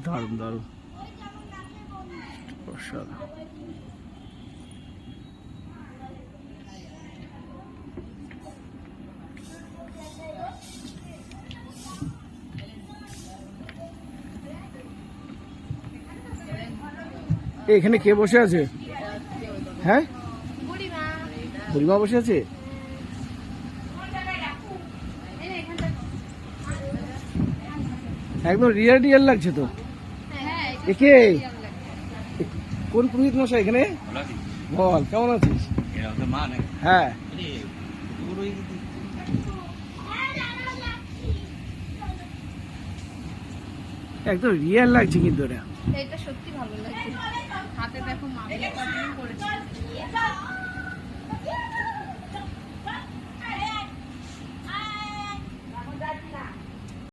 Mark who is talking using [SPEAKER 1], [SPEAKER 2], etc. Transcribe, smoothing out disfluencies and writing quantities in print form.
[SPEAKER 1] দারুণ দারুণ অসাধারণ। এখানে কে বসে আছে? হ্যাঁ, বুড়িমা বসে আছে। একদম রিয়াল রিয়াল লাগছে তো। একে কোন পুরোহিত মশাই এখানে? বল, কেমন আছিস? হ্যাঁ, একদম রিয়াল লাগছে কিন্তু এটা
[SPEAKER 2] সত্যি ভালো লাগছে। হাতে দেখো মাটি করেছে।